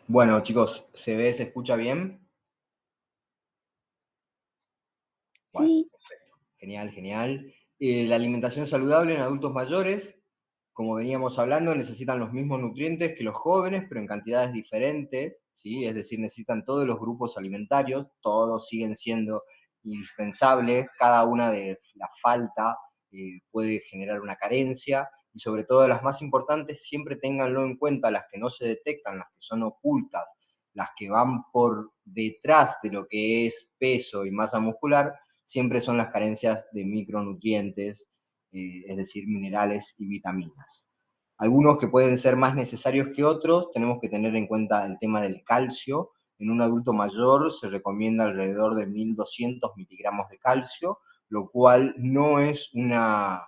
Bueno, chicos, ¿se ve, se escucha bien? Bueno, Sí, perfecto. Genial, genial. La alimentación saludable en adultos mayores, como veníamos hablando, necesitan los mismos nutrientes que los jóvenes, pero en cantidades diferentes, ¿sí? Es decir, necesitan todos los grupos alimentarios, todos siguen siendo indispensables, cada una de la falta puede generar una carencia, y sobre todo las más importantes, siempre ténganlo en cuenta, las que no se detectan, las que son ocultas, las que van por detrás de lo que es peso y masa muscular, siempre son las carencias de micronutrientes, es decir, minerales y vitaminas. Algunos que pueden ser más necesarios que otros, tenemos que tener en cuenta el tema del calcio. En un adulto mayor se recomienda alrededor de 1200 miligramos de calcio, lo cual no es no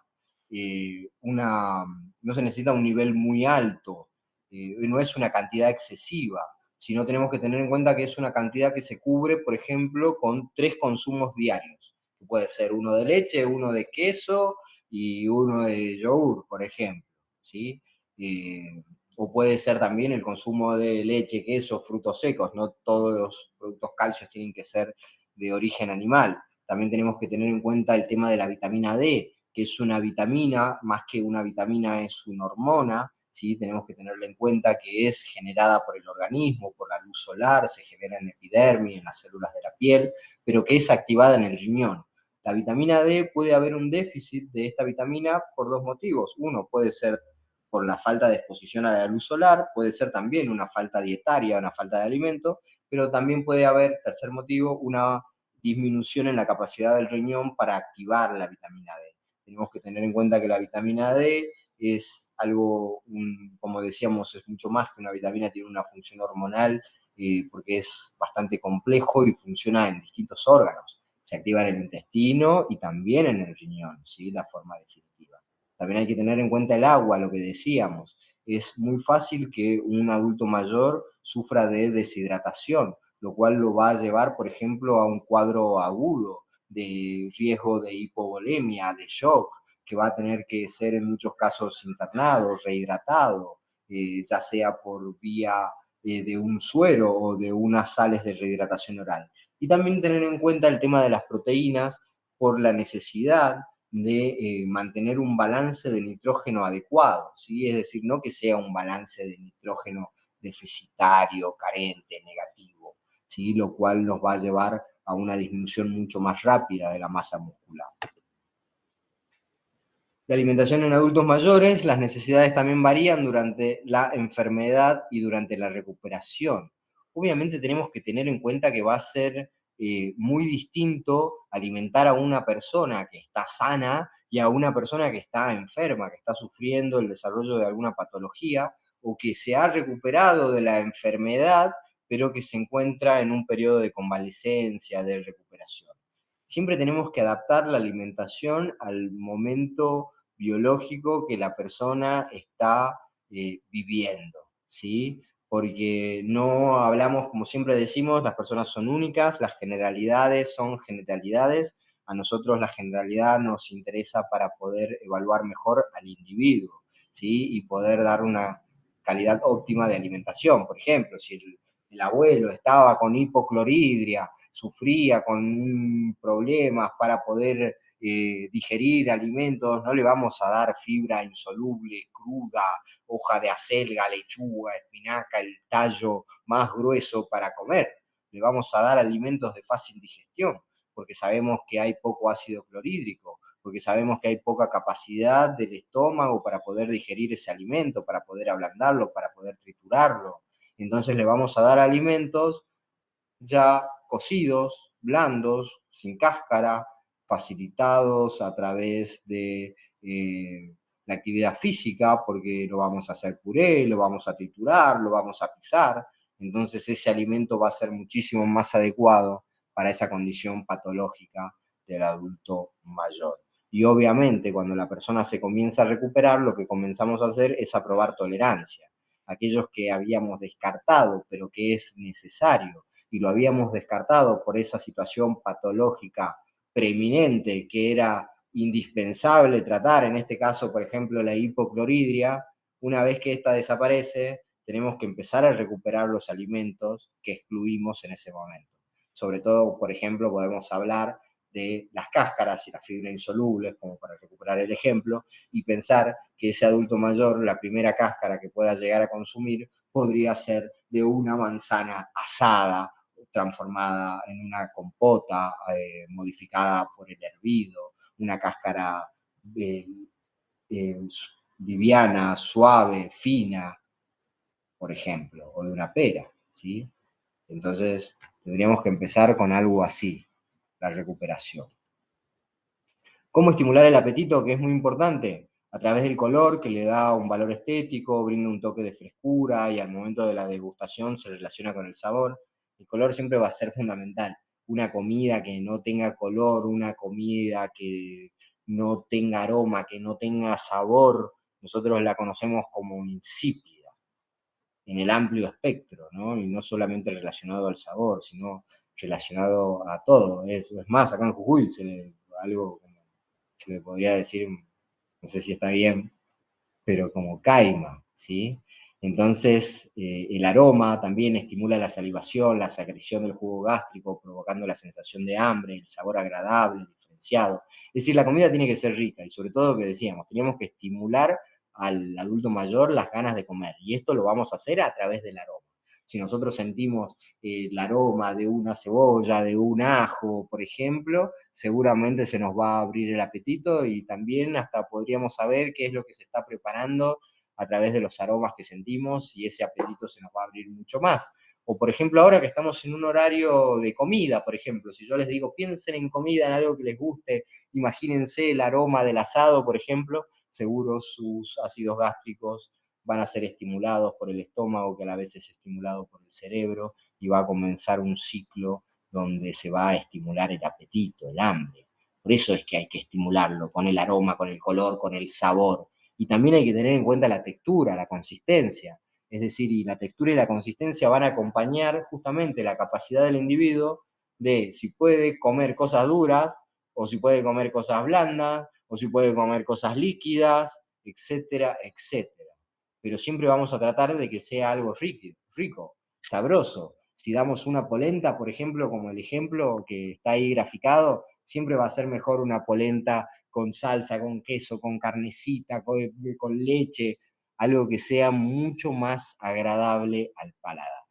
se necesita un nivel muy alto, no es una cantidad excesiva, sino tenemos que tener en cuenta que es una cantidad que se cubre, por ejemplo, con 3 consumos diarios. Puede ser uno de leche, uno de queso y uno de yogur, por ejemplo, ¿sí? Eh, o puede ser también el consumo de leche, queso, frutos secos. No todos los productos calcios tienen que ser de origen animal. También tenemos que tener en cuenta el tema de la vitamina D, que es una vitamina, más que una vitamina es una hormona, ¿sí? Tenemos que tenerlo en cuenta que es generada por el organismo, por la luz solar, se genera en epidermis, en las células de la piel, pero que es activada en el riñón. La vitamina D, puede haber un déficit de esta vitamina por dos motivos. Uno puede ser por la falta de exposición a la luz solar, puede ser también una falta dietaria, una falta de alimento, pero también puede haber, tercer motivo, una disminución en la capacidad del riñón para activar la vitamina D. Tenemos que tener en cuenta que la vitamina D es algo, como decíamos, es mucho más que una vitamina, tiene una función hormonal, porque es bastante complejo y funciona en distintos órganos. Se activa en el intestino y también en el riñón, ¿sí? La forma definitiva. También hay que tener en cuenta el agua, lo que decíamos. Es muy fácil que un adulto mayor sufra de deshidratación, lo cual lo va a llevar, por ejemplo, a un cuadro agudo de riesgo de hipovolemia, de shock, que va a tener que ser en muchos casos internado, rehidratado, ya sea por vía de un suero o de unas sales de rehidratación oral. Y también tener en cuenta el tema de las proteínas por la necesidad de mantener un balance de nitrógeno adecuado, ¿sí? Es decir, no que sea un balance de nitrógeno deficitario, carente, negativo, ¿sí? Lo cual nos va a llevar a una disminución mucho más rápida de la masa muscular. La alimentación en adultos mayores, las necesidades también varían durante la enfermedad y durante la recuperación. Obviamente tenemos que tener en cuenta que va a ser muy distinto alimentar a una persona que está sana y a una persona que está enferma, que está sufriendo el desarrollo de alguna patología o que se ha recuperado de la enfermedad, pero que se encuentra en un periodo de convalecencia, de recuperación. Siempre tenemos que adaptar la alimentación al momento biológico que la persona está viviendo, ¿sí? Porque no hablamos, como siempre decimos, las personas son únicas, las generalidades son generalidades. A nosotros la generalidad nos interesa para poder evaluar mejor al individuo, ¿sí? Y poder dar una calidad óptima de alimentación. Por ejemplo, si el abuelo estaba con hipocloridria, sufría con problemas para poder digerir alimentos, no le vamos a dar fibra insoluble, cruda, hoja de acelga, lechuga, espinaca, el tallo más grueso para comer. Le vamos a dar alimentos de fácil digestión, porque sabemos que hay poco ácido clorhídrico, porque sabemos que hay poca capacidad del estómago para poder digerir ese alimento, para poder ablandarlo, para poder triturarlo. Entonces le vamos a dar alimentos ya cocidos, blandos, sin cáscara, facilitados a través de la actividad física, porque lo vamos a hacer puré, lo vamos a triturar, lo vamos a pisar. Entonces ese alimento va a ser muchísimo más adecuado para esa condición patológica del adulto mayor. Y obviamente cuando la persona se comienza a recuperar, lo que comenzamos a hacer es a probar tolerancia. Aquellos que habíamos descartado, pero que es necesario y lo habíamos descartado por esa situación patológica preeminente que era indispensable tratar, en este caso, por ejemplo, la hipocloridria, una vez que esta desaparece, tenemos que empezar a recuperar los alimentos que excluimos en ese momento. Sobre todo, por ejemplo, podemos hablar de las cáscaras y las fibras insolubles, como para recuperar el ejemplo, y pensar que ese adulto mayor, la primera cáscara que pueda llegar a consumir, podría ser de una manzana asada, transformada en una compota, modificada por el hervido, una cáscara eh, eh, liviana, suave, fina, por ejemplo, o de una pera, ¿sí? Entonces, tendríamos que empezar con algo así, la recuperación. ¿Cómo estimular el apetito? Que es muy importante. A través del color, que le da un valor estético, brinda un toque de frescura y al momento de la degustación se relaciona con el sabor. El color siempre va a ser fundamental. Una comida que no tenga color, una comida que no tenga aroma, que no tenga sabor, nosotros la conocemos como insípida en el amplio espectro, ¿no? Y no solamente relacionado al sabor, sino relacionado a todo. Es más, acá en Jujuy algo como se le podría decir, no sé si está bien, pero como caima, ¿sí? Entonces, el aroma también estimula la salivación, la secreción del jugo gástrico, provocando la sensación de hambre, el sabor agradable, diferenciado. Es decir, la comida tiene que ser rica y sobre todo lo que decíamos, teníamos que estimular al adulto mayor las ganas de comer y esto lo vamos a hacer a través del aroma. Si nosotros sentimos el aroma de una cebolla, de un ajo, por ejemplo, seguramente se nos va a abrir el apetito y también hasta podríamos saber qué es lo que se está preparando a través de los aromas que sentimos y ese apetito se nos va a abrir mucho más. O por ejemplo, ahora que estamos en un horario de comida, por ejemplo, si yo les digo piensen en comida, en algo que les guste, imagínense el aroma del asado, por ejemplo, seguro sus ácidos gástricos van a ser estimulados por el estómago, que a la vez es estimulado por el cerebro, y va a comenzar un ciclo donde se va a estimular el apetito, el hambre. Por eso es que hay que estimularlo con el aroma, con el color, con el sabor. Y también hay que tener en cuenta la textura, la consistencia. Es decir, y la textura y la consistencia van a acompañar justamente la capacidad del individuo de si puede comer cosas duras, o si puede comer cosas blandas, o si puede comer cosas líquidas, etcétera, etcétera. Pero siempre vamos a tratar de que sea algo rico, sabroso. Si damos una polenta, por ejemplo, como el ejemplo que está ahí graficado, siempre va a ser mejor una polenta con salsa, con queso, con carnecita, con leche, algo que sea mucho más agradable al paladar.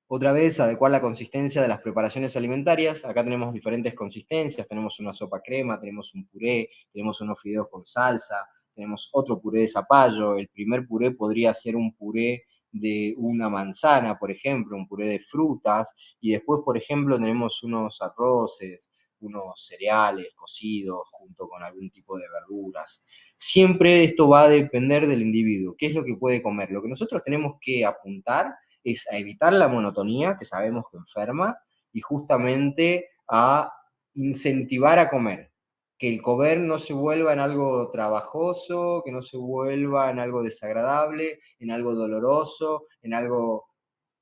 Otra vez, adecuar la consistencia de las preparaciones alimentarias. Acá tenemos diferentes consistencias, tenemos una sopa crema, tenemos un puré, tenemos unos fideos con salsa, tenemos otro puré de zapallo. El primer puré podría ser un puré de una manzana, por ejemplo, un puré de frutas, y después, por ejemplo, tenemos unos arroces, unos cereales cocidos junto con algún tipo de verduras. Siempre esto va a depender del individuo, qué es lo que puede comer. Lo que nosotros tenemos que apuntar es a evitar la monotonía, que sabemos que enferma, y justamente a incentivar a comer. Que el comer no se vuelva en algo trabajoso, que no se vuelva en algo desagradable, en algo doloroso, en algo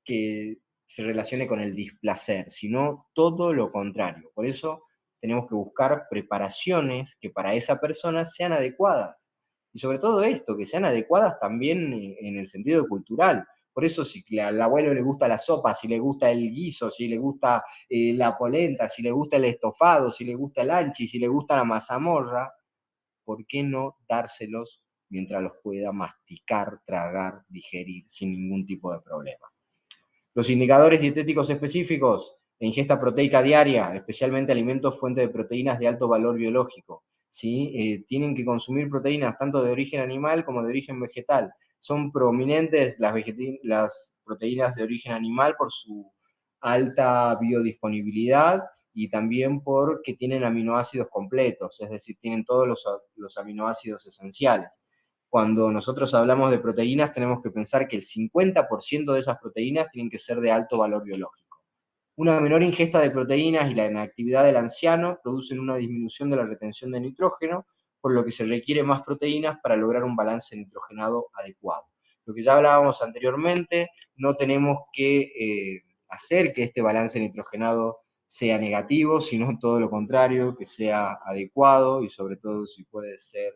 que se relacione con el displacer, sino todo lo contrario. Por eso tenemos que buscar preparaciones que para esa persona sean adecuadas. Y sobre todo esto, que sean adecuadas también en el sentido cultural. Por eso si al abuelo le gusta la sopa, si le gusta el guiso, si le gusta la polenta, si le gusta el estofado, si le gusta el anchi, si le gusta la mazamorra, ¿por qué no dárselos mientras los pueda masticar, tragar, digerir sin ningún tipo de problema? Los indicadores dietéticos específicos, la ingesta proteica diaria, especialmente alimentos fuente de proteínas de alto valor biológico. ¿Sí? Tienen que consumir proteínas tanto de origen animal como de origen vegetal. Son prominentes las proteínas de origen animal por su alta biodisponibilidad y también porque tienen aminoácidos completos, es decir, tienen todos los aminoácidos esenciales. Cuando nosotros hablamos de proteínas, tenemos que pensar que el 50% de esas proteínas tienen que ser de alto valor biológico. Una menor ingesta de proteínas y la inactividad del anciano producen una disminución de la retención de nitrógeno, por lo que se requiere más proteínas para lograr un balance nitrogenado adecuado. Lo que ya hablábamos anteriormente, no tenemos que hacer que este balance nitrogenado sea negativo, sino todo lo contrario, que sea adecuado y sobre todo si puede ser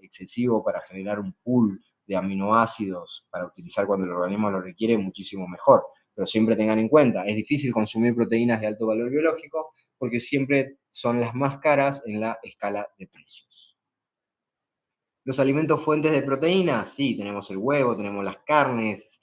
excesivo para generar un pool de aminoácidos para utilizar cuando el organismo lo requiere, muchísimo mejor. Pero siempre tengan en cuenta, es difícil consumir proteínas de alto valor biológico porque siempre son las más caras en la escala de precios. Los alimentos fuentes de proteínas, sí, tenemos el huevo, tenemos las carnes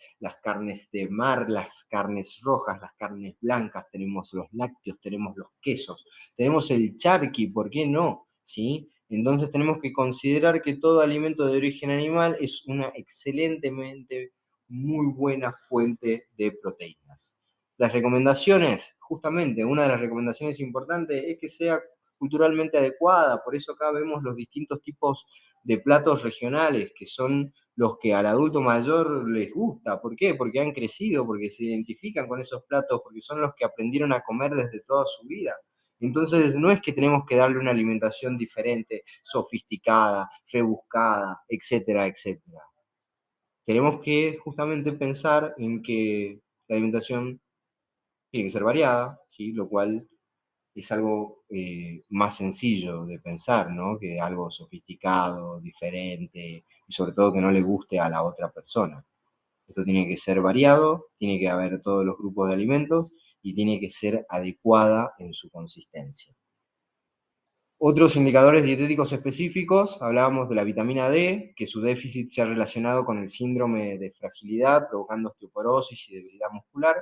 de mar, las carnes rojas, las carnes blancas, tenemos los lácteos, tenemos los quesos, tenemos el charqui, ¿por qué no? ¿Sí? Entonces tenemos que considerar que todo alimento de origen animal es una excelentemente muy buena fuente de proteínas. Las recomendaciones, justamente, una de las recomendaciones importantes es que sea culturalmente adecuada, por eso acá vemos los distintos tipos de platos regionales, que son los que al adulto mayor les gusta. ¿Por qué? Porque han crecido, porque se identifican con esos platos, porque son los que aprendieron a comer desde toda su vida. Entonces, no es que tenemos que darle una alimentación diferente, sofisticada, rebuscada, etcétera, etcétera. Tenemos que justamente pensar en que la alimentación tiene que ser variada, ¿sí? Lo cual es algo más sencillo de pensar, ¿no? Que algo sofisticado, diferente y sobre todo que no le guste a la otra persona. Esto tiene que ser variado, tiene que haber todos los grupos de alimentos y tiene que ser adecuada en su consistencia. Otros indicadores dietéticos específicos, hablábamos de la vitamina D, que su déficit se ha relacionado con el síndrome de fragilidad, provocando osteoporosis y debilidad muscular.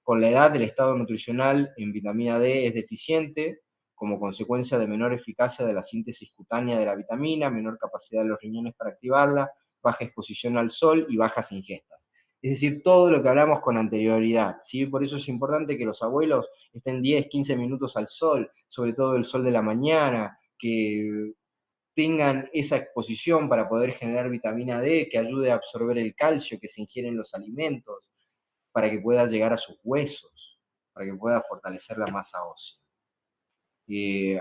Con la edad, el estado nutricional en vitamina D es deficiente, como consecuencia de menor eficacia de la síntesis cutánea de la vitamina, menor capacidad de los riñones para activarla, baja exposición al sol y bajas ingestas. Es decir, todo lo que hablamos con anterioridad, ¿sí? Por eso es importante que los abuelos estén 10, 15 minutos al sol, sobre todo el sol de la mañana, que tengan esa exposición para poder generar vitamina D, que ayude a absorber el calcio que se ingiere en los alimentos, para que pueda llegar a sus huesos, para que pueda fortalecer la masa ósea.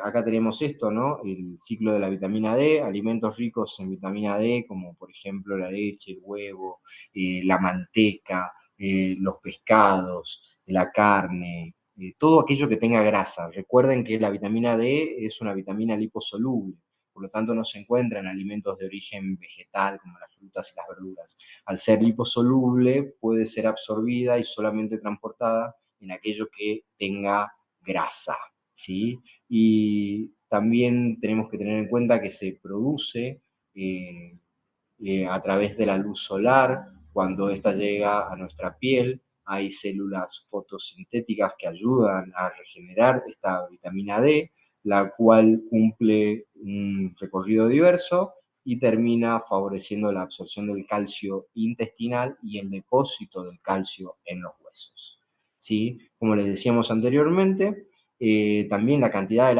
Acá tenemos esto, ¿no? El ciclo de la vitamina D, alimentos ricos en vitamina D, como por ejemplo la leche, el huevo, la manteca, los pescados, la carne, todo aquello que tenga grasa. Recuerden que la vitamina D es una vitamina liposoluble, por lo tanto no se encuentra en alimentos de origen vegetal como las frutas y las verduras. Al ser liposoluble puede ser absorbida y solamente transportada en aquello que tenga grasa, ¿sí? Y también tenemos que tener en cuenta que se produce eh, a través de la luz solar. Cuando esta llega a nuestra piel, hay células fotosintéticas que ayudan a regenerar esta vitamina D, la cual cumple un recorrido diverso y termina favoreciendo la absorción del calcio intestinal y el depósito del calcio en los huesos. ¿Sí? Como les decíamos anteriormente, también la cantidad de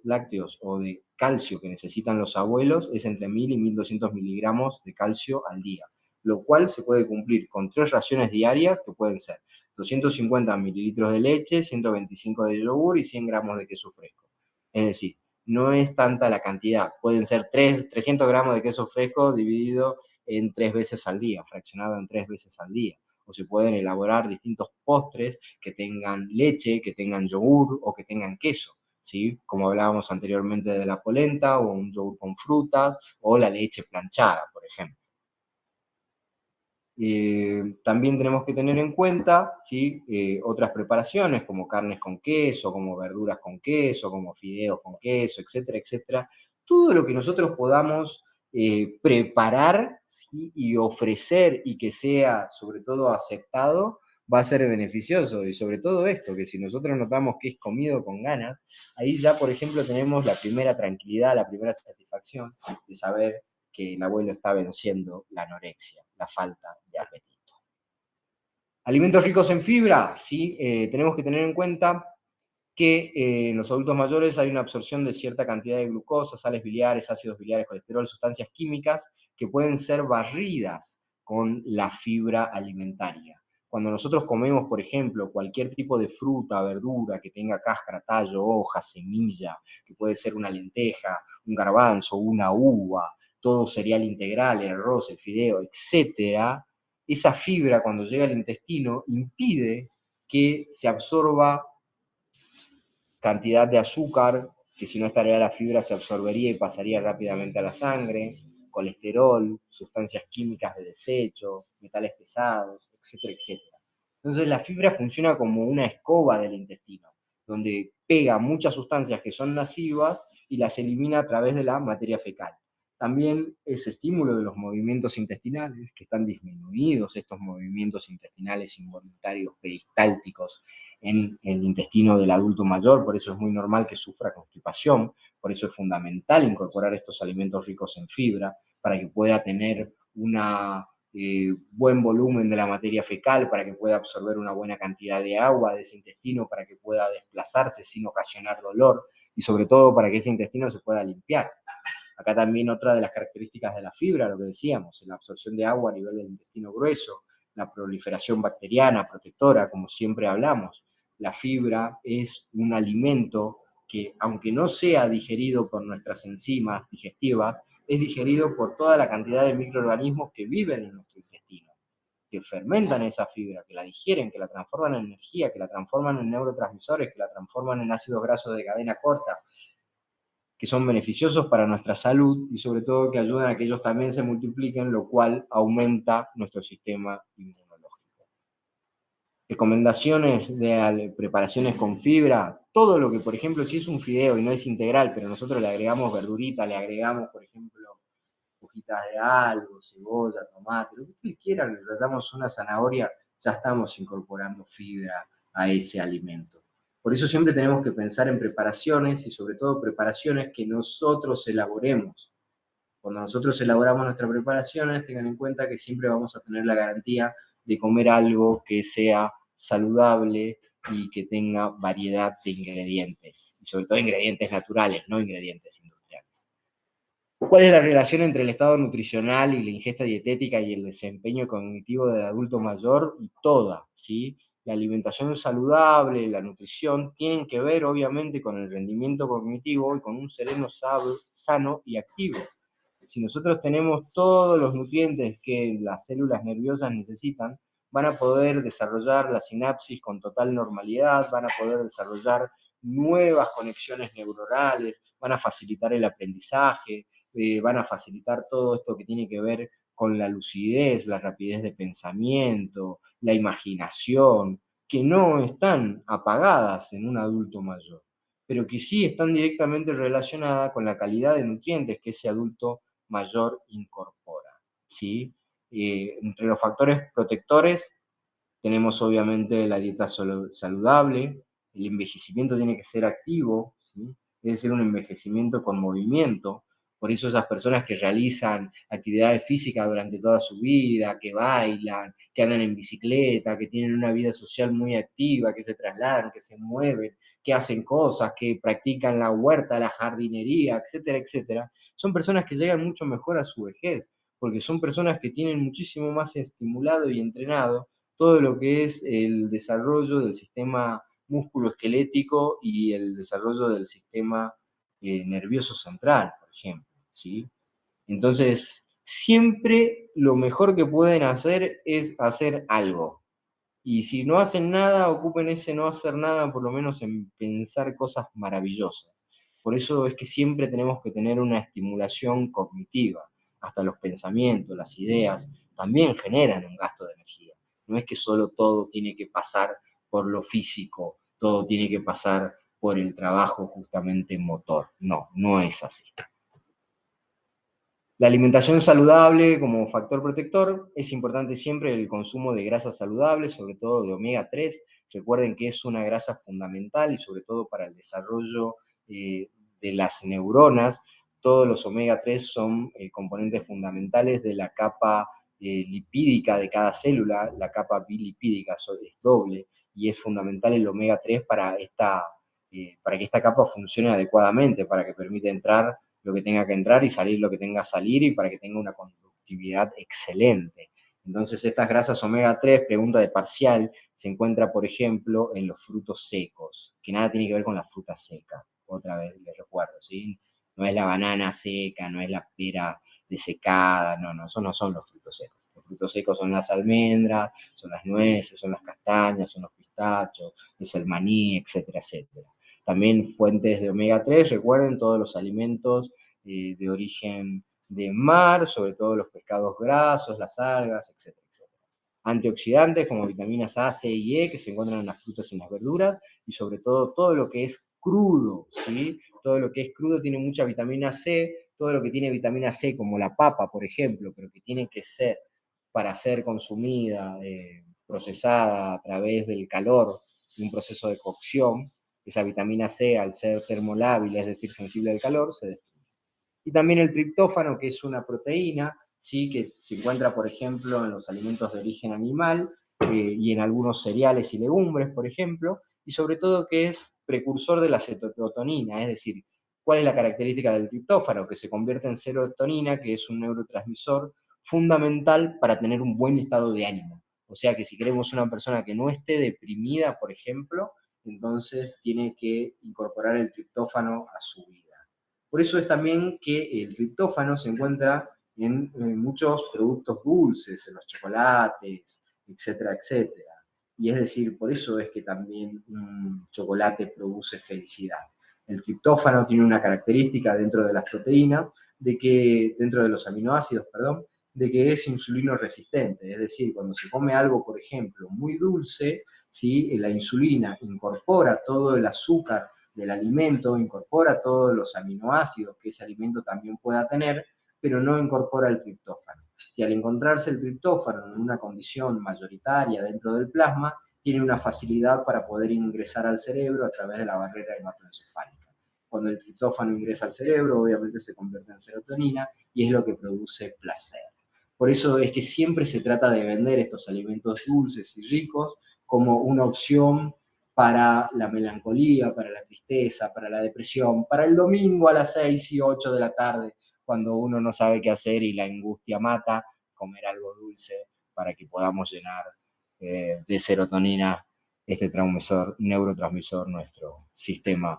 lácteos o de calcio que necesitan los abuelos es entre 1000 y 1200 miligramos de calcio al día, lo cual se puede cumplir con 3 raciones diarias que pueden ser 250 mililitros de leche, 125 de yogur y 100 gramos de queso fresco. Es decir, no es tanta la cantidad, pueden ser 300 gramos de queso fresco dividido en 3 veces al día, fraccionado en 3 veces al día. O se pueden elaborar distintos postres que tengan leche, que tengan yogur o que tengan queso, ¿sí? Como hablábamos anteriormente de la polenta o un yogur con frutas o la leche planchada, por ejemplo. También tenemos que tener en cuenta, ¿sí? Otras preparaciones como carnes con queso, como verduras con queso, como fideos con queso, etcétera, etcétera. Todo lo que nosotros podamos preparar, ¿sí? Y ofrecer y que sea sobre todo aceptado, va a ser beneficioso. Y sobre todo esto, que si nosotros notamos que es comido con ganas, ahí ya, por ejemplo, tenemos la primera tranquilidad, la primera satisfacción de saber que el abuelo está venciendo la anorexia, la falta de apetito. Alimentos ricos en fibra, sí, tenemos que tener en cuenta que en los adultos mayores hay una absorción de cierta cantidad de glucosa, sales biliares, ácidos biliares, colesterol, sustancias químicas que pueden ser barridas con la fibra alimentaria. Cuando nosotros comemos, por ejemplo, cualquier tipo de fruta, verdura que tenga cáscara, tallo, hoja, semilla, que puede ser una lenteja, un garbanzo, una uva, todo cereal integral, el arroz, el fideo, etcétera, esa fibra cuando llega al intestino impide que se absorba cantidad de azúcar, que si no estaría la fibra se absorbería y pasaría rápidamente a la sangre. colesterol, sustancias químicas de desecho, metales pesados, etcétera, etcétera. Entonces la fibra funciona como una escoba del intestino, donde pega muchas sustancias que son nocivas y las elimina a través de la materia fecal. También ese estímulo de los movimientos intestinales, que están disminuidos estos movimientos intestinales involuntarios peristálticos en el intestino del adulto mayor, por eso es muy normal que sufra constipación, por eso es fundamental incorporar estos alimentos ricos en fibra para que pueda tener un buen volumen de la materia fecal, para que pueda absorber una buena cantidad de agua de ese intestino, para que pueda desplazarse sin ocasionar dolor y sobre todo para que ese intestino se pueda limpiar. Acá también otra de las características de la fibra, lo que decíamos, la absorción de agua a nivel del intestino grueso, la proliferación bacteriana protectora, como siempre hablamos. La fibra es un alimento que, aunque no sea digerido por nuestras enzimas digestivas, es digerido por toda la cantidad de microorganismos que viven en nuestro intestino, que fermentan esa fibra, que la digieren, que la transforman en energía, que la transforman en neurotransmisores, que la transforman en ácidos grasos de cadena corta, que son beneficiosos para nuestra salud y sobre todo que ayudan a que ellos también se multipliquen, lo cual aumenta nuestro sistema inmunológico. Recomendaciones de preparaciones con fibra, todo lo que, por ejemplo, si es un fideo y no es integral, pero nosotros le agregamos verdurita, le agregamos, por ejemplo, hojitas de algo, cebolla, tomate, lo que ustedes quieran, le rallamos una zanahoria, ya estamos incorporando fibra a ese alimento. Por eso siempre tenemos que pensar en preparaciones y sobre todo preparaciones que nosotros elaboremos. Cuando nosotros elaboramos nuestras preparaciones, tengan en cuenta que siempre vamos a tener la garantía de comer algo que sea saludable y que tenga variedad de ingredientes, y sobre todo ingredientes naturales, no ingredientes industriales. ¿Cuál es la relación entre el estado nutricional y la ingesta dietética y el desempeño cognitivo del adulto mayor? Y toda, ¿sí? La alimentación saludable, la nutrición, tienen que ver obviamente con el rendimiento cognitivo y con un cerebro sano y activo. Si nosotros tenemos todos los nutrientes que las células nerviosas necesitan, van a poder desarrollar la sinapsis con total normalidad, van a poder desarrollar nuevas conexiones neuronales, van a facilitar el aprendizaje, van a facilitar todo esto que tiene que ver con la lucidez, la rapidez de pensamiento, la imaginación, que no están apagadas en un adulto mayor, pero que sí están directamente relacionadas con la calidad de nutrientes que ese adulto mayor incorpora, ¿sí? Entre los factores protectores tenemos obviamente la dieta saludable, el envejecimiento tiene que ser activo, ¿sí? Debe ser un envejecimiento con movimiento. Por eso esas personas que realizan actividades físicas durante toda su vida, que bailan, que andan en bicicleta, que tienen una vida social muy activa, que se trasladan, que se mueven, que hacen cosas, que practican la huerta, la jardinería, etcétera, etcétera, son personas que llegan mucho mejor a su vejez, porque son personas que tienen muchísimo más estimulado y entrenado todo lo que es el desarrollo del sistema músculo-esquelético y el desarrollo del sistema nervioso central, por ejemplo, ¿sí? Entonces, siempre lo mejor que pueden hacer es hacer algo. Y si no hacen nada, ocupen ese no hacer nada, por lo menos en pensar cosas maravillosas. Por eso es que siempre tenemos que tener una estimulación cognitiva. Hasta los pensamientos, las ideas, también generan un gasto de energía. No es que solo todo tiene que pasar por lo físico, todo tiene que pasar por el trabajo justamente motor. No, no es así. La alimentación saludable como factor protector, es importante siempre el consumo de grasas saludables, sobre todo de omega 3. Recuerden que es una grasa fundamental y sobre todo para el desarrollo de las neuronas. Todos los omega 3 son componentes fundamentales de la capa lipídica de cada célula. La capa bilipídica es doble y es fundamental el omega 3 para que esta capa funcione adecuadamente, para que permita entrar lo que tenga que entrar y salir lo que tenga que salir y para que tenga una conductividad excelente. Entonces, estas grasas omega 3, pregunta de parcial, se encuentra, por ejemplo, en los frutos secos, que nada tiene que ver con la fruta seca. Otra vez les recuerdo, ¿sí? No es la banana seca, no es la pera desecada, no, no, esos no son los frutos secos. Los frutos secos son las almendras, son las nueces, son las castañas, son los pistachos, es el maní, etcétera, etcétera. También fuentes de omega 3, recuerden todos los alimentos de origen de mar, sobre todo los pescados grasos, las algas, etcétera, etcétera. Antioxidantes como vitaminas A, C y E que se encuentran en las frutas y en las verduras, y sobre todo lo que es crudo, ¿sí? Todo lo que es crudo tiene mucha vitamina C, todo lo que tiene vitamina C, como la papa, por ejemplo, pero que tiene que ser para ser consumida, procesada a través del calor, de un proceso de cocción, esa vitamina C, al ser termolábil, es decir, sensible al calor, se destruye. Y también el triptófano, que es una proteína, ¿sí? Que se encuentra, por ejemplo, en los alimentos de origen animal y en algunos cereales y legumbres, por ejemplo, y sobre todo que es precursor de la serotonina, es decir, ¿cuál es la característica del triptófano? Que se convierte en serotonina, que es un neurotransmisor fundamental para tener un buen estado de ánimo. O sea que si queremos una persona que no esté deprimida, por ejemplo, entonces tiene que incorporar el triptófano a su vida. Por eso es también que el triptófano se encuentra en muchos productos dulces, en los chocolates, etcétera, etcétera. Y es decir, por eso es que también un chocolate produce felicidad. El triptófano tiene una característica dentro de las proteínas, de que, dentro de los aminoácidos, perdón, de que es insulino resistente. Es decir, cuando se come algo, por ejemplo, muy dulce, ¿sí? La insulina incorpora todo el azúcar del alimento, incorpora todos los aminoácidos que ese alimento también pueda tener, pero no incorpora el triptófano. Y al encontrarse el triptófano en una condición mayoritaria dentro del plasma, tiene una facilidad para poder ingresar al cerebro a través de la barrera hematoencefálica. Cuando el triptófano ingresa al cerebro, obviamente se convierte en serotonina y es lo que produce placer. Por eso es que siempre se trata de vender estos alimentos dulces y ricos como una opción para la melancolía, para la tristeza, para la depresión, para el domingo a las 6 y 8 de la tarde, cuando uno no sabe qué hacer y la angustia mata, comer algo dulce para que podamos llenar de serotonina este neurotransmisor, nuestro sistema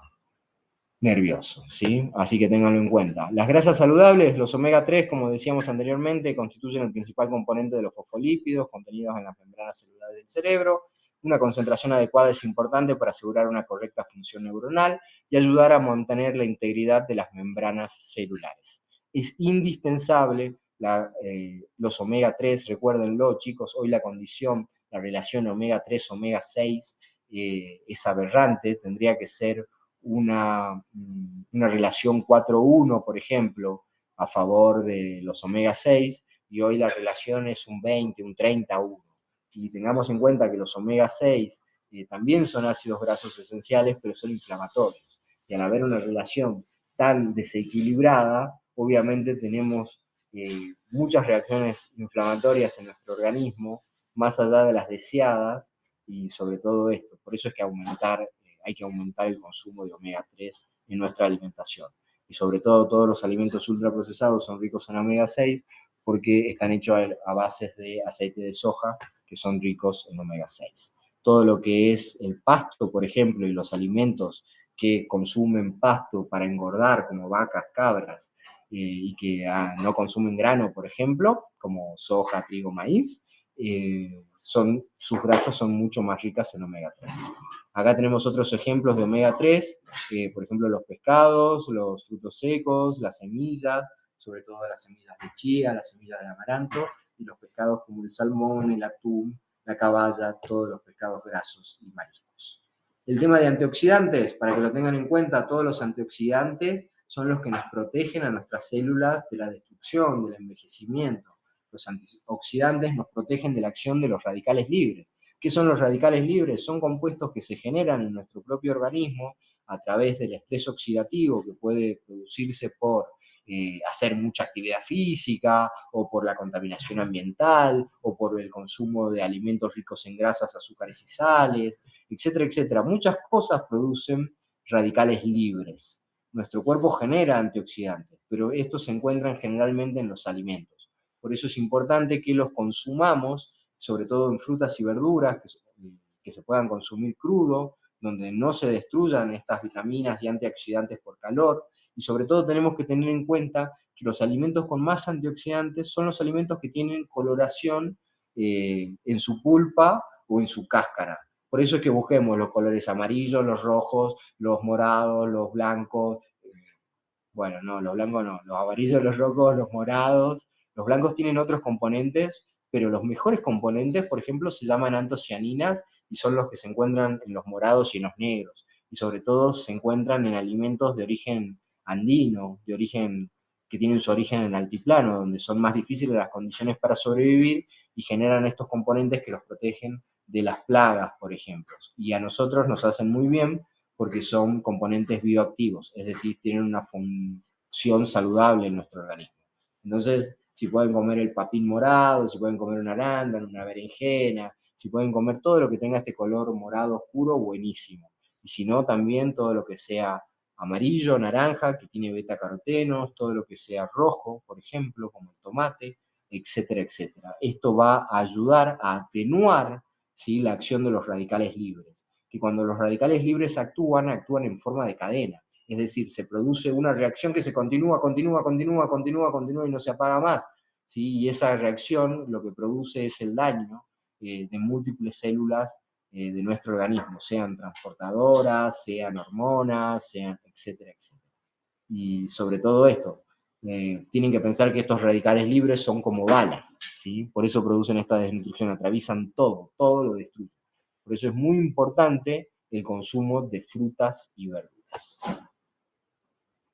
nervioso, ¿sí? Así que ténganlo en cuenta. Las grasas saludables, los omega 3, como decíamos anteriormente, constituyen el principal componente de los fosfolípidos contenidos en las membranas celulares del cerebro. Una concentración adecuada es importante para asegurar una correcta función neuronal y ayudar a mantener la integridad de las membranas celulares. Es indispensable los omega 3, recuérdenlo chicos, hoy la condición, la relación omega 3, omega 6 es aberrante, tendría que ser una relación 4:1, por ejemplo, a favor de los omega 6, y hoy la relación es un 20, un 30:1. Y tengamos en cuenta que los omega 6 también son ácidos grasos esenciales, pero son inflamatorios. Y al haber una relación tan desequilibrada, obviamente tenemos muchas reacciones inflamatorias en nuestro organismo, más allá de las deseadas, y sobre todo esto. Por eso es que hay que aumentar el consumo de omega 3 en nuestra alimentación. Y sobre todo todos los alimentos ultraprocesados son ricos en omega 6 porque están hechos a bases de aceite de soja que son ricos en omega 6. Todo lo que es el pasto, por ejemplo, y los alimentos que consumen pasto para engordar, como vacas, cabras, y que no consumen grano, por ejemplo, como soja, trigo, maíz, sus grasas son mucho más ricas en omega 3. Acá tenemos otros ejemplos de omega 3, por ejemplo los pescados, los frutos secos, las semillas, sobre todo las semillas de chía, las semillas de amaranto, y los pescados como el salmón, el atún, la caballa, todos los pescados grasos y mariscos. El tema de antioxidantes, para que lo tengan en cuenta, todos los antioxidantes son los que nos protegen a nuestras células de la destrucción, del envejecimiento. Los antioxidantes nos protegen de la acción de los radicales libres. ¿Qué son los radicales libres? Son compuestos que se generan en nuestro propio organismo a través del estrés oxidativo que puede producirse por hacer mucha actividad física o por la contaminación ambiental o por el consumo de alimentos ricos en grasas, azúcares y sales, etcétera, etcétera. Muchas cosas producen radicales libres. Nuestro cuerpo genera antioxidantes, pero estos se encuentran generalmente en los alimentos. Por eso es importante que los consumamos, sobre todo en frutas y verduras, que se puedan consumir crudo, donde no se destruyan estas vitaminas y antioxidantes por calor. Y sobre todo tenemos que tener en cuenta que los alimentos con más antioxidantes son los alimentos que tienen coloración en su pulpa o en su cáscara. Por eso es que busquemos los colores amarillos, los rojos, los morados, los blancos, Bueno, no, los blancos no, los amarillos, los rojos, los morados, los blancos tienen otros componentes, pero los mejores componentes, por ejemplo, se llaman antocianinas y son los que se encuentran en los morados y en los negros. Y sobre todo se encuentran en alimentos de origen andino, de origen que tienen su origen en altiplano, donde son más difíciles las condiciones para sobrevivir y generan estos componentes que los protegen de las plagas, por ejemplo. Y a nosotros nos hacen muy bien porque son componentes bioactivos, es decir, tienen una función saludable en nuestro organismo. Entonces, si pueden comer el papín morado, si pueden comer una arándano, una berenjena, si pueden comer todo lo que tenga este color morado oscuro, buenísimo. Y si no, también todo lo que sea amarillo, naranja, que tiene beta-carotenos, todo lo que sea rojo, por ejemplo, como el tomate, etcétera, etcétera. Esto va a ayudar a atenuar, ¿sí?, la acción de los radicales libres, que cuando los radicales libres actúan, actúan en forma de cadena. Es decir, se produce una reacción que se continúa, continúa, continúa, continúa, continúa y no se apaga más, ¿sí? Y esa reacción lo que produce es el daño de múltiples células de nuestro organismo, sean transportadoras, sean hormonas, sean etcétera, etcétera. Y sobre todo esto, tienen que pensar que estos radicales libres son como balas, ¿sí? Por eso producen esta desnutrición, atraviesan todo, todo lo destruyen. Por eso es muy importante el consumo de frutas y verduras.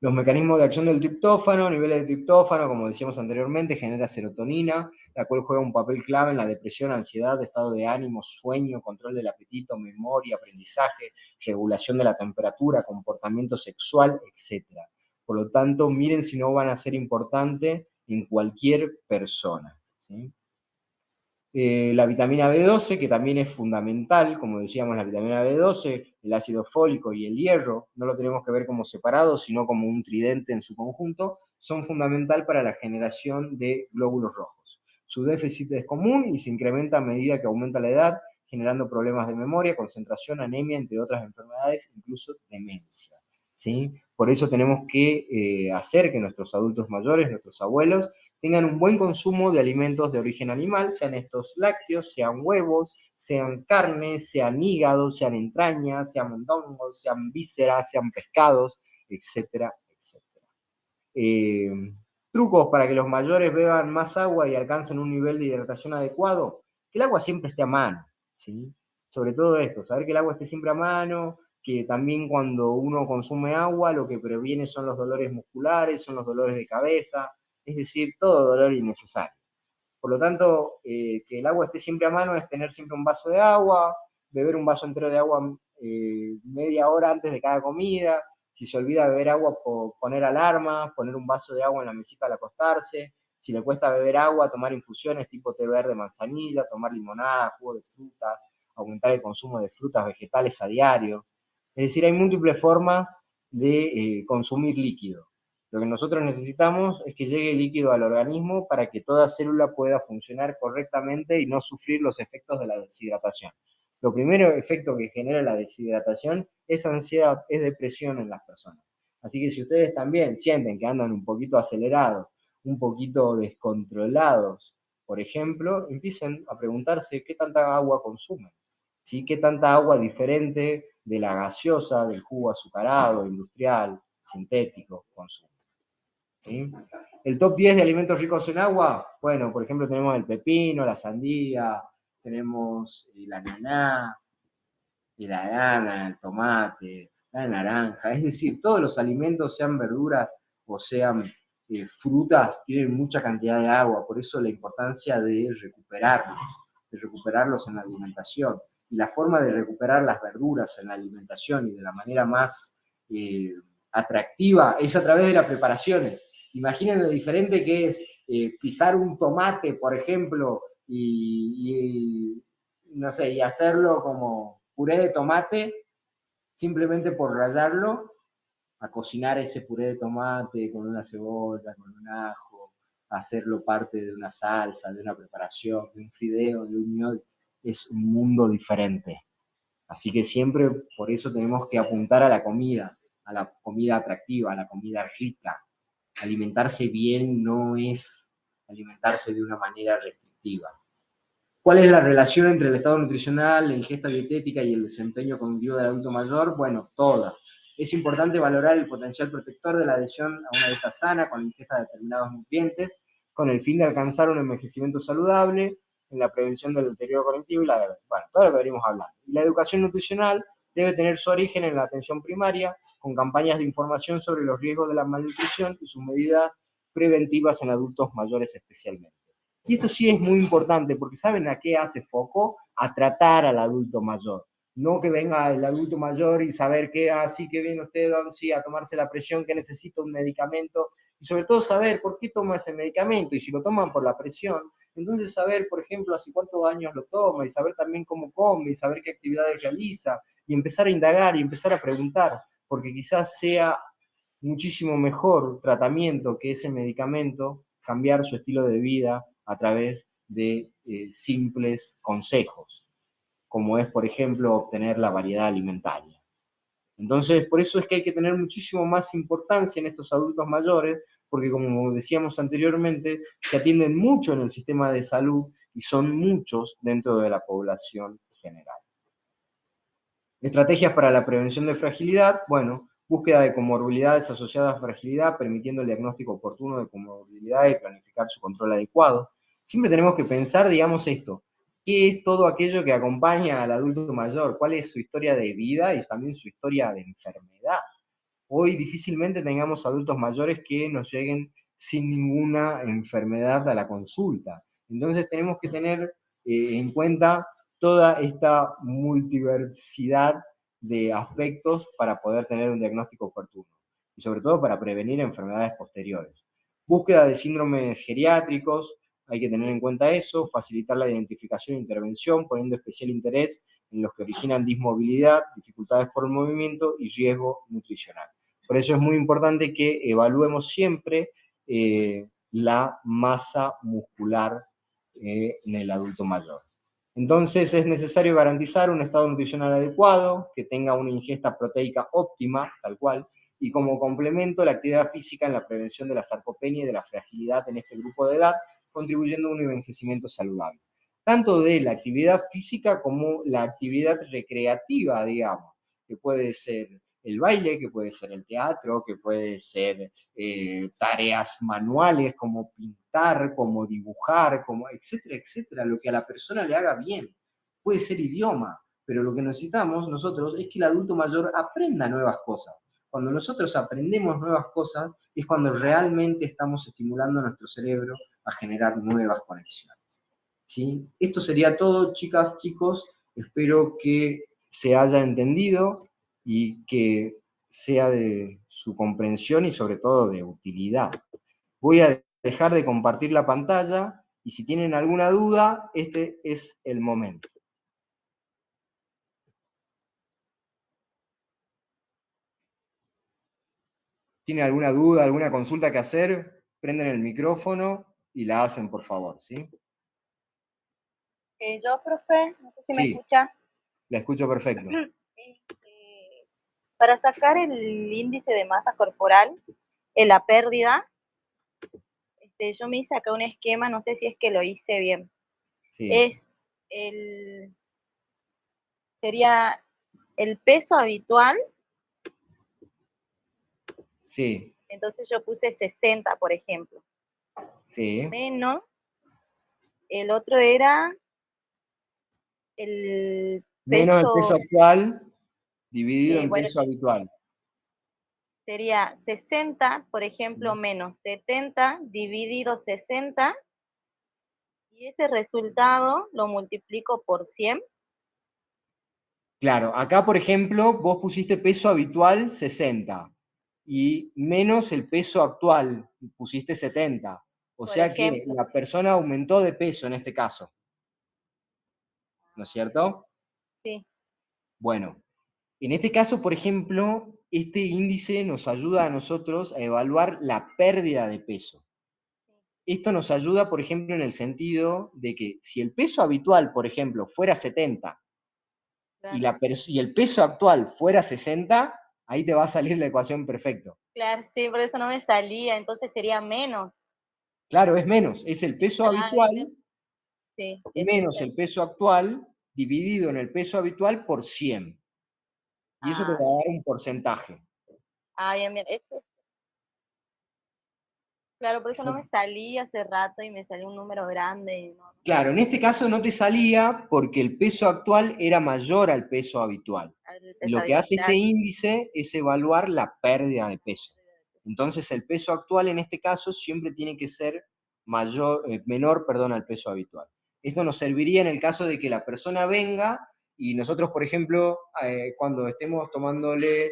Los mecanismos de acción del triptófano, niveles de triptófano, como decíamos anteriormente, genera serotonina, la cual juega un papel clave en la depresión, ansiedad, estado de ánimo, sueño, control del apetito, memoria, aprendizaje, regulación de la temperatura, comportamiento sexual, etc. Por lo tanto, miren si no van a ser importantes en cualquier persona, ¿sí? La vitamina B12, que también es fundamental, como decíamos, la vitamina B12, el ácido fólico y el hierro, no lo tenemos que ver como separados, sino como un tridente en su conjunto, son fundamental para la generación de glóbulos rojos. Su déficit es común y se incrementa a medida que aumenta la edad, generando problemas de memoria, concentración, anemia, entre otras enfermedades, incluso demencia, ¿sí? Por eso tenemos que hacer que nuestros adultos mayores, nuestros abuelos, tengan un buen consumo de alimentos de origen animal, sean estos lácteos, sean huevos, sean carnes, sean hígados, sean entrañas, sean mondongos, sean vísceras, sean pescados, etcétera, etcétera. Eh, Trucos para que los mayores beban más agua y alcancen un nivel de hidratación adecuado, que el agua siempre esté a mano, ¿sí? Sobre todo esto, saber que el agua esté siempre a mano, que también cuando uno consume agua lo que previene son los dolores musculares, son los dolores de cabeza, es decir, todo dolor innecesario. Por lo tanto, que el agua esté siempre a mano es tener siempre un vaso de agua, beber un vaso entero de agua media hora antes de cada comida. Si se olvida beber agua, poner alarmas, poner un vaso de agua en la mesita al acostarse. Si le cuesta beber agua, tomar infusiones tipo té verde, manzanilla, tomar limonada, jugo de frutas, aumentar el consumo de frutas, vegetales a diario. Es decir, hay múltiples formas de consumir líquido. Lo que nosotros necesitamos es que llegue líquido al organismo para que toda célula pueda funcionar correctamente y no sufrir los efectos de la deshidratación. Lo primero efecto que genera la deshidratación es ansiedad, es depresión en las personas. Así que si ustedes también sienten que andan un poquito acelerados, un poquito descontrolados, por ejemplo, empiecen a preguntarse qué tanta agua consumen, ¿sí? ¿Qué tanta agua diferente de la gaseosa, del jugo azucarado, industrial, sintético consumen? ¿Sí? El top 10 de alimentos ricos en agua, bueno, por ejemplo, tenemos el pepino, la sandía, tenemos el ananá, la banana, el tomate, la naranja, es decir, todos los alimentos, sean verduras o sean frutas, tienen mucha cantidad de agua, por eso la importancia de recuperarlos en la alimentación. Y la forma de recuperar las verduras en la alimentación y de la manera más eh, atractiva es a través de las preparaciones. Imaginen lo diferente que es pisar un tomate, por ejemplo, no sé, y hacerlo como puré de tomate, simplemente por rallarlo, a cocinar ese puré de tomate con una cebolla, con un ajo, hacerlo parte de una salsa, de una preparación, de un fideo, de un ñoqui, es un mundo diferente. Así que siempre por eso tenemos que apuntar a la comida atractiva, a la comida rica. Alimentarse bien no es alimentarse de una manera restrictiva. ¿Cuál es la relación entre el estado nutricional, la ingesta dietética y el desempeño cognitivo del adulto mayor? Bueno, toda. Es importante valorar el potencial protector de la adhesión a una dieta sana con la ingesta de determinados nutrientes, con el fin de alcanzar un envejecimiento saludable, en la prevención del deterioro cognitivo y bueno, todo lo que venimos hablando. Y la educación nutricional debe tener su origen en la atención primaria, con campañas de información sobre los riesgos de la malnutrición y sus medidas preventivas en adultos mayores especialmente. Y esto sí es muy importante porque ¿saben a qué hace foco? A tratar al adulto mayor. No que venga el adulto mayor y saber que, sí, que viene usted, sí, a tomarse la presión, que necesita un medicamento, y sobre todo saber por qué toma ese medicamento, y si lo toman por la presión, entonces saber, por ejemplo, hace cuántos años lo toma, y saber también cómo come, y saber qué actividades realiza, y empezar a indagar y empezar a preguntar, porque quizás sea muchísimo mejor tratamiento que ese medicamento, cambiar su estilo de vida a través de simples consejos, como es, por ejemplo, obtener la variedad alimentaria. Entonces, por eso es que hay que tener muchísimo más importancia en estos adultos mayores, porque como decíamos anteriormente, se atienden mucho en el sistema de salud y son muchos dentro de la población general. Estrategias para la prevención de fragilidad, bueno, búsqueda de comorbilidades asociadas a fragilidad, permitiendo el diagnóstico oportuno de comorbilidad y planificar su control adecuado. Siempre tenemos que pensar, digamos, esto, ¿qué es todo aquello que acompaña al adulto mayor? ¿Cuál es su historia de vida y también su historia de enfermedad? Hoy difícilmente tengamos adultos mayores que nos lleguen sin ninguna enfermedad a la consulta. Entonces tenemos que tener en cuenta toda esta multiversidad de aspectos para poder tener un diagnóstico oportuno y sobre todo para prevenir enfermedades posteriores. Búsqueda de síndromes geriátricos, hay que tener en cuenta eso, facilitar la identificación e intervención, poniendo especial interés en los que originan dismovilidad, dificultades por el movimiento y riesgo nutricional. Por eso es muy importante que evaluemos siempre la masa muscular en el adulto mayor. Entonces es necesario garantizar un estado nutricional adecuado, que tenga una ingesta proteica óptima, tal cual, y como complemento la actividad física en la prevención de la sarcopenia y de la fragilidad en este grupo de edad, contribuyendo a un envejecimiento saludable. Tanto de la actividad física como la actividad recreativa, digamos, que puede ser el baile, que puede ser el teatro, que puede ser tareas manuales como pintar, como dibujar, como etcétera, etcétera, lo que a la persona le haga bien. Puede ser idioma, pero lo que necesitamos nosotros es que el adulto mayor aprenda nuevas cosas. Cuando nosotros aprendemos nuevas cosas es cuando realmente estamos estimulando a nuestro cerebro a generar nuevas conexiones. ¿Sí? Esto sería todo, chicas, chicos. Espero que se haya entendido y que sea de su comprensión y sobre todo de utilidad. Voy a dejar de compartir la pantalla y si tienen alguna duda, este es el momento. ¿Tienen alguna duda, alguna consulta que hacer? Prenden el micrófono y la hacen, por favor, ¿sí? Yo, profe, no sé si me Sí, escucha. la escucho perfecto. Para sacar el índice de masa corporal, en la pérdida, yo me hice acá un esquema, no sé si es que lo hice bien. Sí, Es sería el peso habitual, sí, entonces yo puse 60, por ejemplo, sí. menos, el otro era el Menos el peso peso, actual dividido en bueno, peso habitual. sería 60, por ejemplo, menos 70 dividido 60, y ese resultado lo multiplico por 100. Claro, acá por ejemplo vos pusiste peso habitual 60 y menos el peso actual, pusiste 70. O Por sea que ejemplo, la persona aumentó de peso en este caso, ¿no es cierto? sí, Bueno, en este caso, por ejemplo, este índice nos ayuda a nosotros a evaluar la pérdida de peso. Esto nos ayuda, por ejemplo, en el sentido de que si el peso habitual, por ejemplo, fuera 70 y, claro, y el peso actual fuera 60, ahí te va a salir la ecuación perfecto. claro, sí, por eso no me salía, entonces sería menos. Claro, es menos, es el peso habitual Sí, es menos 60. el peso actual dividido en el peso habitual por 100. Y eso te va Ah, a dar un porcentaje. Ah, bien, bien. Claro, por eso no me salí hace rato y me salió un número grande. No, Claro, en este caso no te salía porque el peso actual era mayor al peso habitual. el Y peso lo que hace este habitual. índice es evaluar la pérdida de peso. Entonces, el peso actual en este caso siempre tiene que ser menor, perdón, al peso habitual. Esto nos serviría en el caso de que la persona venga y nosotros, por ejemplo, cuando estemos tomándole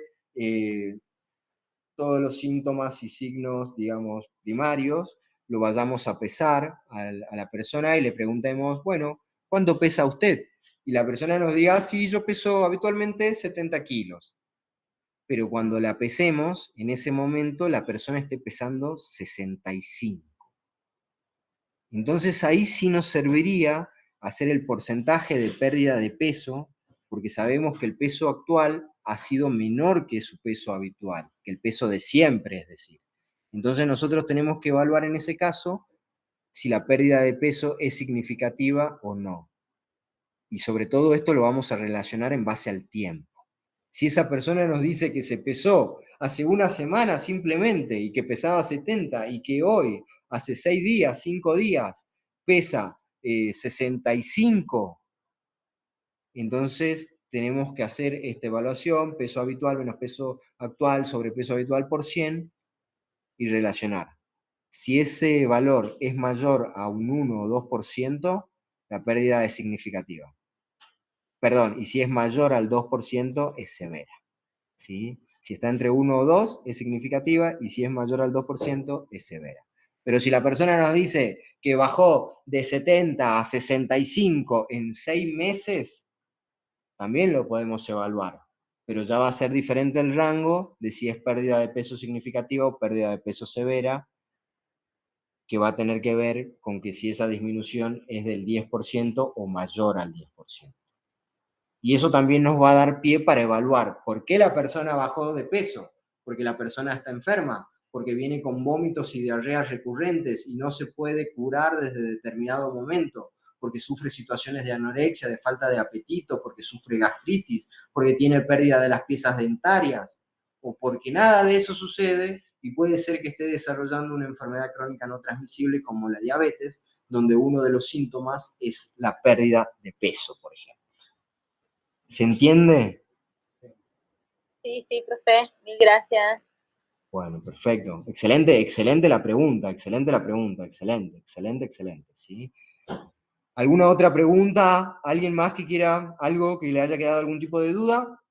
todos los síntomas y signos, digamos, primarios, lo vayamos a pesar a la persona y le preguntemos, bueno, ¿cuánto pesa usted? Y la persona nos diga, sí, yo peso habitualmente 70 kilos. Pero cuando la pesemos, en ese momento la persona esté pesando 65. Entonces ahí sí nos serviría hacer el porcentaje de pérdida de peso, porque sabemos que el peso actual ha sido menor que su peso habitual, que el peso de siempre, es decir. Entonces nosotros tenemos que evaluar en ese caso si la pérdida de peso es significativa o no. Y sobre todo esto lo vamos a relacionar en base al tiempo. Si esa persona nos dice que se pesó hace una semana simplemente y que pesaba 70 y que hoy, hace 6 días, 5 días, pesa 65, entonces tenemos que hacer esta evaluación, peso habitual menos peso actual sobre peso habitual por 100 y relacionar. Si ese valor es mayor a un 1 o 2%, la pérdida es significativa. Perdón, y si es mayor al 2%, es severa. ¿Sí? Si está entre 1 o 2, es significativa, y si es mayor al 2%, es severa. Pero si la persona nos dice que bajó de 70 a 65 en 6 meses, también lo podemos evaluar. Pero ya va a ser diferente el rango de si es pérdida de peso significativa o pérdida de peso severa, que va a tener que ver con que si esa disminución es del 10% o mayor al 10%. Y eso también nos va a dar pie para evaluar por qué la persona bajó de peso, porque la persona está enferma, porque viene con vómitos y diarreas recurrentes y no se puede curar desde determinado momento, porque sufre situaciones de anorexia, de falta de apetito, porque sufre gastritis, porque tiene pérdida de las piezas dentarias, o porque nada de eso sucede y puede ser que esté desarrollando una enfermedad crónica no transmisible como la diabetes, donde uno de los síntomas es la pérdida de peso, por ejemplo. ¿Se entiende? Sí, sí, profe, mil gracias. Bueno, perfecto. Excelente, excelente la pregunta, excelente la pregunta, excelente, excelente, excelente, ¿sí? ¿Alguna otra pregunta? ¿Alguien más que quiera algo que le haya quedado algún tipo de duda?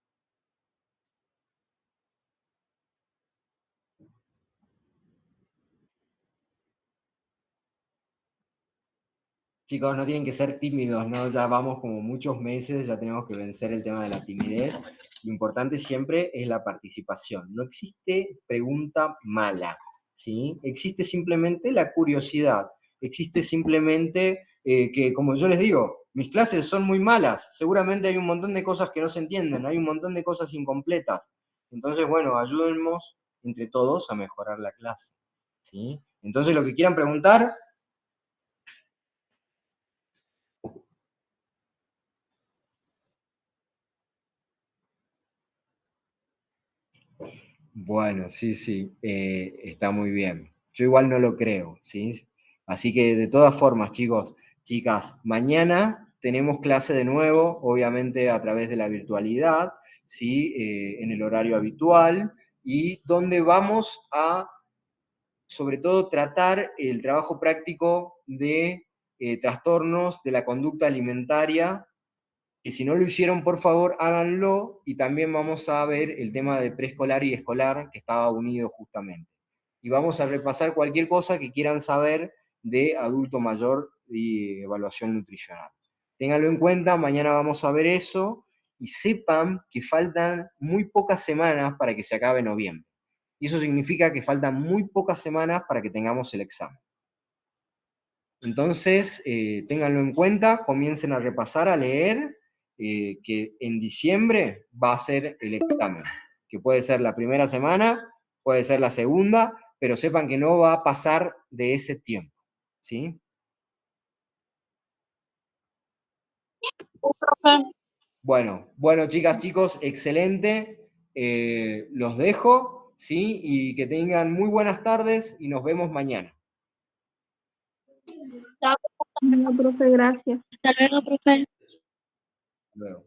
Chicos, no tienen que ser tímidos, ¿no? Ya vamos como muchos meses, ya tenemos que vencer el tema de la timidez. Lo importante siempre es la participación. No existe pregunta mala, ¿sí? Existe simplemente la curiosidad. Existe simplemente que, como yo les digo, mis clases son muy malas. Seguramente hay un montón de cosas que no se entienden, hay un montón de cosas incompletas. Entonces, bueno, ayúdennos entre todos a mejorar la clase, ¿sí? Entonces, lo que quieran preguntar, bueno, sí, sí, está muy bien. Yo igual no lo creo, ¿sí? Así que de todas formas, chicos, chicas, mañana tenemos clase de nuevo, obviamente a través de la virtualidad, ¿sí? En el horario habitual, y donde vamos a, sobre todo, tratar el trabajo práctico de trastornos de la conducta alimentaria y si no lo hicieron, por favor, háganlo. Y también vamos a ver el tema de preescolar y escolar, que estaba unido justamente. Y vamos a repasar cualquier cosa que quieran saber de adulto mayor y evaluación nutricional. Ténganlo en cuenta, mañana vamos a ver eso y sepan que faltan muy pocas semanas para que se acabe noviembre. Y eso significa que faltan muy pocas semanas para que tengamos el examen. Entonces, ténganlo en cuenta, comiencen a repasar, a leer, que en diciembre va a ser el examen, que puede ser la primera semana, puede ser la segunda, pero sepan que no va a pasar de ese tiempo, ¿sí? Bueno, bueno, chicas, chicos, excelente. Los dejo ¿sí? Y que tengan muy buenas tardes y nos vemos mañana. Bueno, profe, gracias. Hasta luego, profe. Luego.